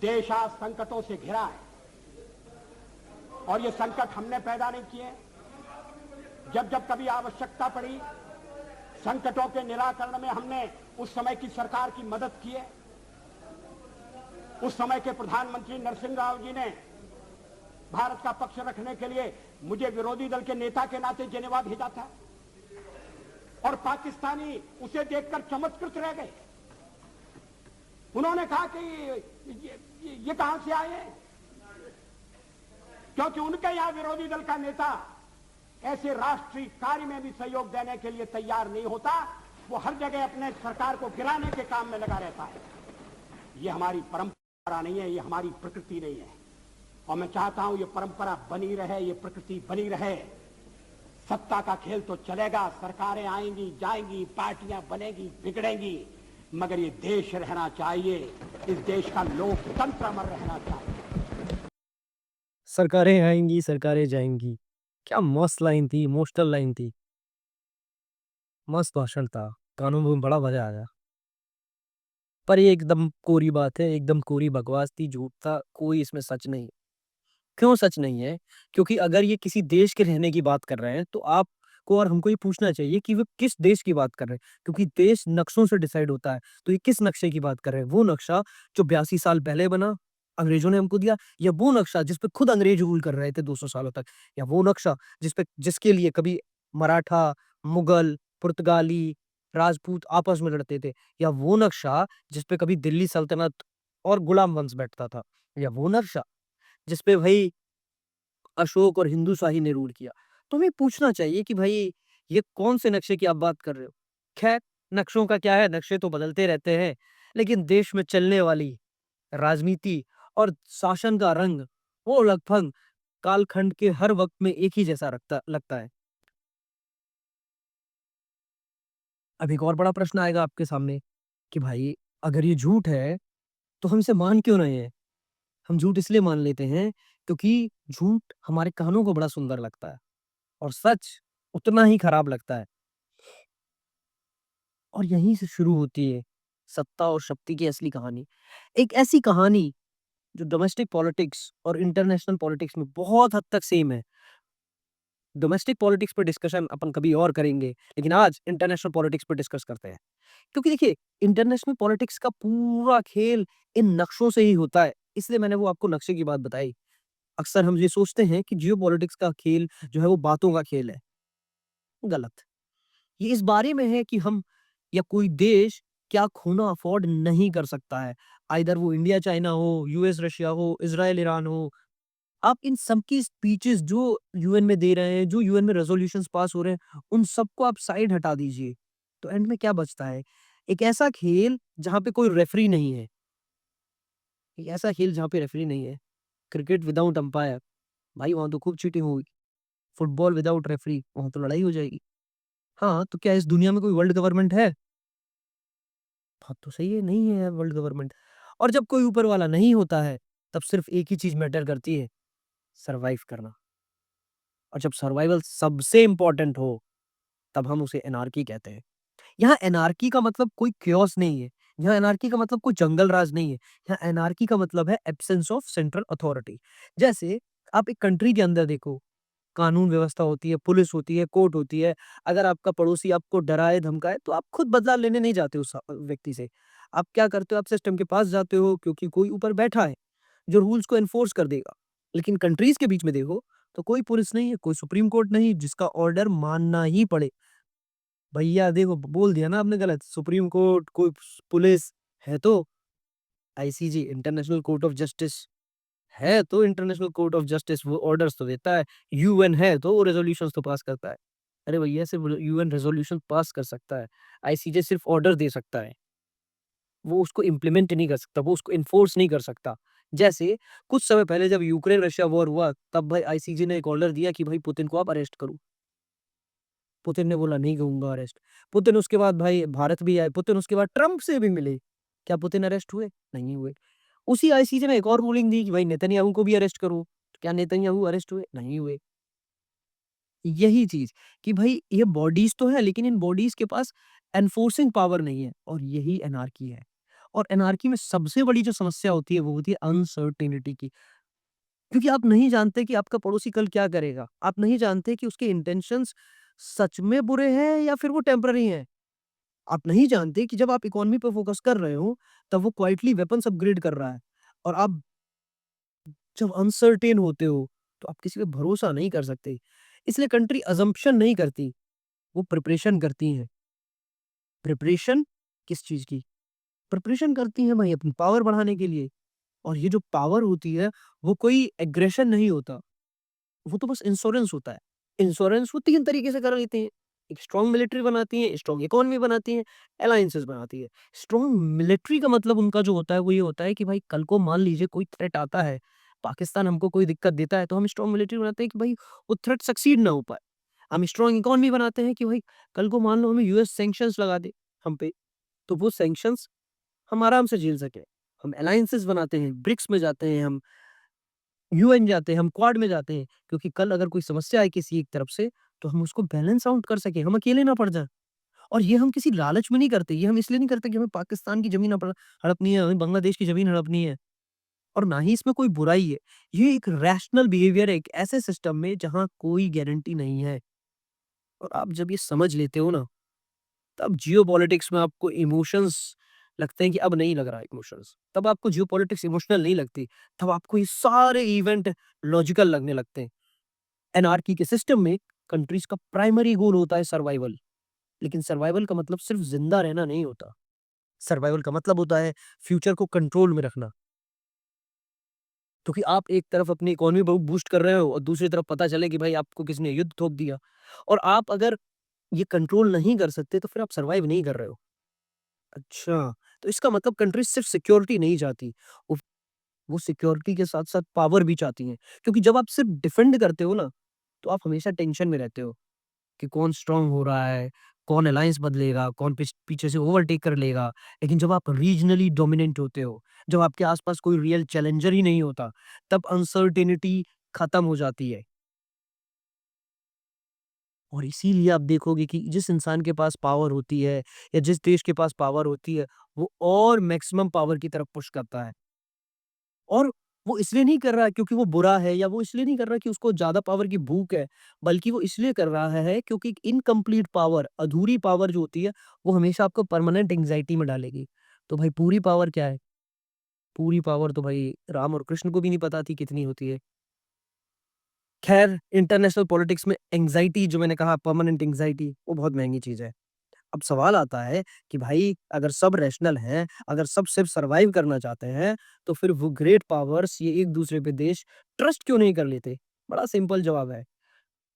देश आज संकटों से घिरा है और ये संकट हमने पैदा नहीं किए। जब जब कभी आवश्यकता पड़ी संकटों के निराकरण में हमने उस समय की सरकार की मदद की है। उस समय के प्रधानमंत्री नरसिंह राव जी ने भारत का पक्ष रखने के लिए मुझे विरोधी दल के नेता के नाते जेनेवा भेजा था और पाकिस्तानी उसे देखकर चमत्कृत रह गए। उन्होंने कहा कि ये कहां से आए हैं, क्योंकि उनके यहां विरोधी दल का नेता ऐसे राष्ट्रीय कार्य में भी सहयोग देने के लिए तैयार नहीं होता। वो हर जगह अपने सरकार को गिराने के काम में लगा रहता है। ये हमारी परंपरा नहीं है, ये हमारी प्रकृति नहीं है और मैं चाहता हूं ये परंपरा बनी रहे, ये प्रकृति बनी रहे। सत्ता का खेल तो चलेगा, सरकारें आएंगी जाएंगी, पार्टियां बनेगी बिगड़ेंगी, मगर ये देश रहना चाहिए, इस देश का लोकतंत्र अमर रहना चाहिए। सरकारें आएँगी, सरकारें जाएँगी। क्या मस्त लाइन थी, इमोशनल लाइन थी। मस्त भाषण था। कानों में बड़ा मज़ा आया। पर ये एकदम कोरी बात है, एकदम कोरी बकवास थी, झूठ था, कोई इसमें सच नहीं। क्यों सच नहीं है? क्योंकि अगर ये किसी देश के रहने की बात कर रहे हैं, तो आपको और हमको ये पूछना चाहिए कि वो किस देश की बात कर रहे हैं? क्योंकि देश नक्शों से डिसाइड होता है। तो ये किस नक्शे की बात कर रहे हैं? वो नक्शा जो 82 साल पहले बना, अंग्रेज़ों ने हमको दिया, या वो नक्शा जिस पे खुद अंग्रेज़ रूल कर रहे थे 200 सालों तक, या वो नक्शा जिसके लिए कभी मराठा, मुगल, पुर्तगाली, राजपूत आपस में लड़ते थे, या वो नक्शा जिस पे कभी दिल्ली सल्तनत और गुलाम वंश बैठता था, या वो नक्शा जिस पे भई अशोक और हिंदू शाही ने रूल किया। तो हमें पूछना चाहिए कि भई ये कौन से नक्शे की आप बात कर रहे हो? ख़ैर, नक्शों का क्या है, नक्शे तो बदलते रहते हैं, लेकिन देश में चलने वाली राजनीति और शासन का रंग, वो लगभग कालखंड के हर वक़्त में एक ही जैसा लगता है। अब एक और बड़ा प्रश्न आएगा आपके सामने कि भाई अगर ये झूठ है, तो हम इसे मान क्यों रहे हैं? हम झूठ इसलिए मान लेते हैं क्योंकि झूठ हमारे कानों को बड़ा सुंदर लगता है और सच उतना ही खराब लगता है। और यहीं से शुरू होती है सत्ता और शक्ति की असली कहानी। एक ऐसी कहानी जो डोमेस्टिक पॉलिटिक्स और इंटरनेशनल पॉलिटिक्स में बहुत हद तक सेम है। डोमेस्टिक पॉलिटिक्स पे डिस्कशन अपन कभी और करेंगे, लेकिन आज इंटरनेशनल पॉलिटिक्स पे डिस्कस करते हैं। क्योंकि देखिए, इंटरनेशनल पॉलिटिक्स का पूरा खेल इन नक्शों से ही होता है, इसलिए मैंने वो आपको नक्शे की बात बताई। अक्सर हम ये सोचते हैं कि जियोपॉलिटिक्स का खेल जो है वो बातों का खेल है, गलत। ये इस बारे में है कि हम या कोई देश क्या खोना अफोर्ड नहीं कर सकता है। आइदर वो इंडिया चाइना हो, यूएस रशिया हो, इज़राइल ईरान हो। आप इन सब की स्पीचेस जो यूएन में दे रहे हैं, जो यूएन में रेज़ोल्यूशंस पास हो रहे हैं, उन सबको आप साइड हटा दीजिए। तो एंड में क्या बचता है? एक ऐसा खेल जहाँ पे कोई रेफरी नहीं है। एक ऐसा खेल जहाँ पे रेफरी नहीं है। क्रिकेट विदाउट अंपायर, भाई वहाँ तो खूब चीटिंग होगी। फुटबॉल विदाउट रेफरी, वहाँ तो लड़ाई हो जाएगी। हाँ, तो क्या इस दुनिया में कोई वर्ल्ड गवर्नमेंट है? बात तो सही है, नहीं है वर्ल्ड गवर्नमेंट। और जब कोई ऊपर वाला नहीं होता है, तब सिर्फ एक ही चीज़ मैटर करती है, सर्वाइव करना। और जब सर्वाइवल सबसे इम्पोर्टेंट हो, तब हम उसे एनार्की कहते हैं। यहाँ एनार्की का मतलब कोई chaos नहीं है। यहाँ एनार्की का मतलब कोई जंगल राज नहीं है। यहाँ एनार्की का मतलब है एब्सेंस ऑफ सेंट्रल अथॉरिटी। जैसे आप एक कंट्री के अंदर देखो, कानून व्यवस्था होती है, पुलिस होती है, कोर्ट होती है। अगर आपका पड़ोसी आपको डराए, धमकाए, तो आप खुद बदला लेने नहीं जाते उस व्यक्ति से। आप क्या करते हो? आप सिस्टम के पास जाते हो क्योंकि कोई ऊपर बैठा है, जो रूल्स को एनफोर्स कर देगा। लेकिन कंट्रीज़ के बीच में देखो, तो कोई पुलिस नहीं है, कोई सुप्रीम कोर्ट नहीं, जिसका ऑर्डर मानना ही पड़े। भैया देखो बोल दिया ना आपने गलत, सुप्रीम कोर्ट, कोई पुलिस है तो ICJ, international court of justice है तो इंटरनेशनल कोर्ट ऑफ जस्टिस वो ऑर्डर्स तो देता है। यूएन है तो वो रेज़ोल्यूशंस तो पास करता है। अरे भैया सिर्फ़ यूएन रेज़ोल्यूशन पास कर सकता है, आईसीजे सिर्फ़ ऑर्डर दे सकता है। वो उसको इम्प्लीमेंट नहीं कर सकता, वो उसको एनफोर्स नहीं कर सकता। जैसे कुछ समय पहले जब यूक्रेन रशिया वॉर हुआ, तब भाई आईसीजे ने एक ऑर्डर दिया कि भाई पुतिन को आप अरेस्ट करो। पुतिन ने बोला नहीं करूँगा अरेस्ट। पुतिन उसके बाद भाई भारत भी आए, पुतिन उसके बाद ट्रम्प से भी मिले। क्या पुतिन अरेस्ट हुए? नहीं हुए। उसी आईसीजे ने एक और रूलिंग दी कि भाई नेतन्याहू को भी अरेस्ट करो। तो क्या नेतन्याहू अरेस्ट हुए? नहीं हुए। यही चीज़ कि भाई ये बॉडीज़ तो हैं लेकिन इन बॉडीज़ के पास एनफोर्सिंग पावर नहीं है और यही एनार्की है। और एनार्की में सबसे बड़ी जो समस्या होती है वो होती है अनसर्टेनिटी की। क्योंकि आप नहीं जानते कि आपका पड़ोसी कल क्या करेगा। आप नहीं जानते कि उसके इंटेंशंस सच में बुरे हैं या फिर वो टेम्पररी हैं। आप नहीं जानते कि जब आप इकोनॉमी पे फोकस कर रहे हो, तब वो क्वाइटली वेपन्स अपग्रेड कर रहा है। और आप जब अनसर्टेन होते हो, तो आप किसी पे भरोसा नहीं कर सकते। इसलिए कंट्री असम्पशन नहीं करती, वो प्रिपरेशन करती हैं। प्रिपरेशन किस चीज़ की? प्रिपरेशन करती हैं भाई अपनी पावर बढ़ाने के लिए। और ये जो पावर होती है, वो कोई एग्रेशन नहीं होता, वो तो बस इंश्योरेंस होता है। इंश्योरेंस वो 3 तरीके से कर लेती हैं। एक स्ट्रॉन्ग मिलिट्री बनाती हैं, स्ट्रॉन्ग इकोनॉमी बनाती हैं, अलायंसेस बनाती है। स्ट्रॉन्ग मिलिट्री का मतलब उनका जो होता है वो ये होता है कि भाई कल को मान लीजिए कोई थ्रेट आता है, पाकिस्तान हमको कोई दिक्कत देता है, तो हम स्ट्रॉन्ग मिलिट्री बनाते हैं कि भाई वो थ्रेट सक्सीड ना हो पाए। हम स्ट्रॉन्ग इकोनॉमी बनाते हैं कि भाई कल को मान लो हमें यूएस सैंक्शंस लगा दे हम पे, तो वो सैंक्शंस हम आराम से झेल सकें। हम अलायंसेस बनाते हैं, ब्रिक्स में जाते हैं हम, यूएन जाते हैं, हम क्वाड में जाते हैं, क्योंकि कल अगर कोई समस्या आए किसी एक तरफ से, तो हम उसको बैलेंस आउट कर सकें, हम अकेले ना पड़ जाएँ। और ये हम किसी लालच में नहीं करते, ये हम इसलिए नहीं करते कि हमें पाकिस्तान की ज़मीन हड़पनी है, हमें बांग्लादेश की ज़मीन हड़पनी है, और ना ही इसमें कोई बुराई है। ये एक रैशनल बिहेवियर है, एक ऐसे सिस्टम में जहाँ कोई गारंटी नहीं है। और आप जब ये समझ लेते हो ना, तब जियोपॉलिटिक्स में आपको इमोशंस लगते हैं कि अब नहीं लग रहा है इमोशंस। तब आपको जियोपॉलिटिक्स इमोशनल नहीं लगती, तब आपको ये सारे इवेंट लॉजिकल लगने लगते हैं। एनार्की के सिस्टम में कंट्रीज का प्राइमरी गोल होता है सर्वाइवल। लेकिन सर्वाइवल का मतलब सिर्फ जिंदा रहना नहीं होता। सर्वाइवल का मतलब होता है फ्यूचर को कंट्रोल में रखना। क्योंकि आप एक तरफ अपनी इकोनॉमी बूस्ट कर रहे हो और दूसरी तरफ पता चले कि भाई आपको किसी ने युद्ध थोप दिया, और आप अगर ये कंट्रोल नहीं कर सकते तो फिर आप सर्वाइव नहीं कर रहे हो। अच्छा, तो इसका मतलब कंट्री सिर्फ सिक्योरिटी नहीं चाहती, वो वो सिक्योरिटी के साथ साथ पावर भी चाहती हैं। क्योंकि जब आप सिर्फ डिफेंड करते हो ना, तो आप हमेशा टेंशन में रहते हो कि कौन स्ट्रांग हो रहा है, कौन अलायंस बदलेगा, कौन पीछे से ओवरटेक कर लेगा। लेकिन जब आप रीजनली डोमिनेंट होते हो, जब आपके आसपास कोई रियल चैलेंजर ही नहीं होता, तब अनसर्टेनिटी खत्म हो जाती है। और इसीलिए आप देखोगे कि जिस इंसान के पास पावर होती है या जिस देश के पास पावर होती है, वो और मैक्सिमम पावर की तरफ पुश करता है। और वो इसलिए नहीं कर रहा है क्योंकि वो बुरा है, या वो इसलिए नहीं कर रहा कि उसको ज़्यादा पावर की भूख है, बल्कि वो इसलिए कर रहा है क्योंकि एक इनकम्प्लीट पावर, अधूरी पावर जो होती है, वो हमेशा आपको परमानेंट एंग्ज़ायटी में डालेगी। तो भाई पूरी पावर क्या है? पूरी पावर तो भाई राम और कृष्ण को भी नहीं पता थी कितनी होती है। ख़ैर, इंटरनेशनल पॉलिटिक्स में एंग्ज़ायटी जो मैंने कहा, परमानेंट एंग्ज़ायटी, वो बहुत महँगी चीज़ है। अब सवाल आता है कि भाई अगर सब रैशनल हैं, अगर सब सिर्फ सर्वाइव करना चाहते हैं, तो फिर वो ग्रेट पावर्स ये एक-दूसरे पे देश ट्रस्ट क्यों नहीं कर लेते? बड़ा सिंपल जवाब है।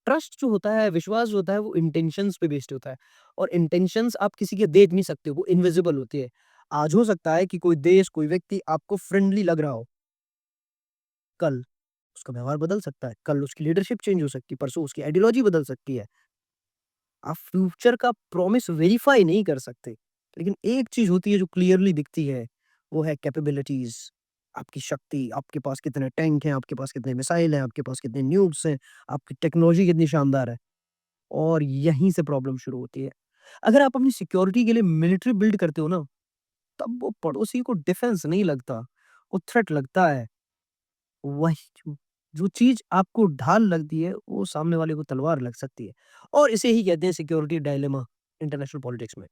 ट्रस्ट जो होता है, विश्वास जो होता है, वो इंटेंशंस पे बेस्ड होता है, और इंटेंशंस आप किसी के देख नहीं सकते, वो इनविजिबल होती है। आज हो सकता है कि कोई देश, कोई व्यक्ति आपको फ्रेंडली लग रहा हो, कल उसका व्यवहार बदल सकता है, कल उसकी लीडरशिप चेंज हो सकती है, परसों उसकी आइडियोलॉजी बदल सकती है। आप फ्यूचर का प्रॉमिस वेरीफाई नहीं कर सकते। लेकिन एक चीज़ होती है जो क्लियरली दिखती है, वो है कैपेबिलिटीज़। आपकी शक्ति, आपके पास कितने टैंक हैं, आपके पास कितने मिसाइल हैं, आपके पास कितने न्यूक्स हैं, आपकी टेक्नोलॉजी कितनी शानदार है, और यहीं से प्रॉब्लम शुरू होती है। अगर आप अपनी सिक्योरिटी के लिए मिलिट्री बिल्ड करते हो ना, तब वो पड़ोसी को डिफेंस नहीं लगता, वो थ्रेट लगता है। वही जो जो चीज़ आपको ढाल लगती है, वो सामने वाले को तलवार लग सकती है। और इसे ही कहते हैं सिक्योरिटी डायलेमा इंटरनेशनल पॉलिटिक्स में।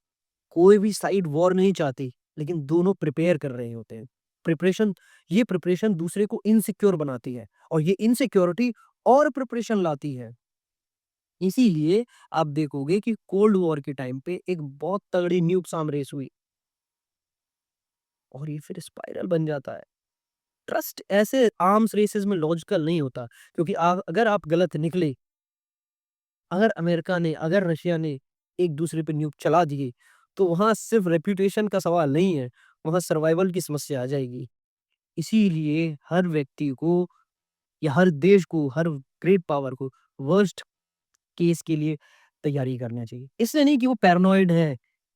कोई भी साइड वॉर नहीं चाहती, लेकिन दोनों प्रिपेयर कर रहे होते हैं। प्रिपरेशन ये प्रिपरेशन दूसरे को इनसिक्योर बनाती है, और ये इनसिक्योरिटी और प्रिपरेशन लाती है। इसीलिए आप देखोगे कि कोल्ड वॉर के टाइम पे एक बहुत तगड़ी न्यूक्स आर्म रेस हुई, और ये फिर स्पाइरल बन जाता है। ट्रस्ट ऐसे आर्म्स रेसेस में लॉजिकल नहीं होता, क्योंकि अगर आप गलत निकले, अगर अमेरिका ने, अगर रशिया ने एक दूसरे पे न्यूक चला दिए, तो वहाँ सिर्फ रेपुटेशन का सवाल नहीं है, वहाँ सर्वाइवल की समस्या आ जाएगी। इसीलिए हर व्यक्ति को, या हर देश को, हर ग्रेट पावर को वर्स्ट केस के लिए तैयारी करना चाहिए। इसलिए नहीं कि वो पैरानॉइड है,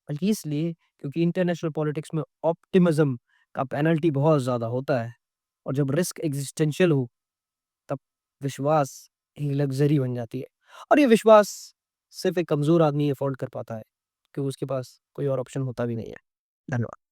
बल्कि इसलिए क्योंकि इंटरनेशनल पॉलिटिक्स में ऑप्टिमिज्म का पेनल्टी बहुत ज़्यादा होता है, और जब रिस्क एक्जिस्टेंशियल हो, तब विश्वास एक लग्ज़री बन जाती है। और ये विश्वास सिर्फ़ एक कमज़ोर आदमी अफ़ोर्ड कर पाता है, क्योंकि उसके पास कोई और ऑप्शन होता भी नहीं है। धन्यवाद।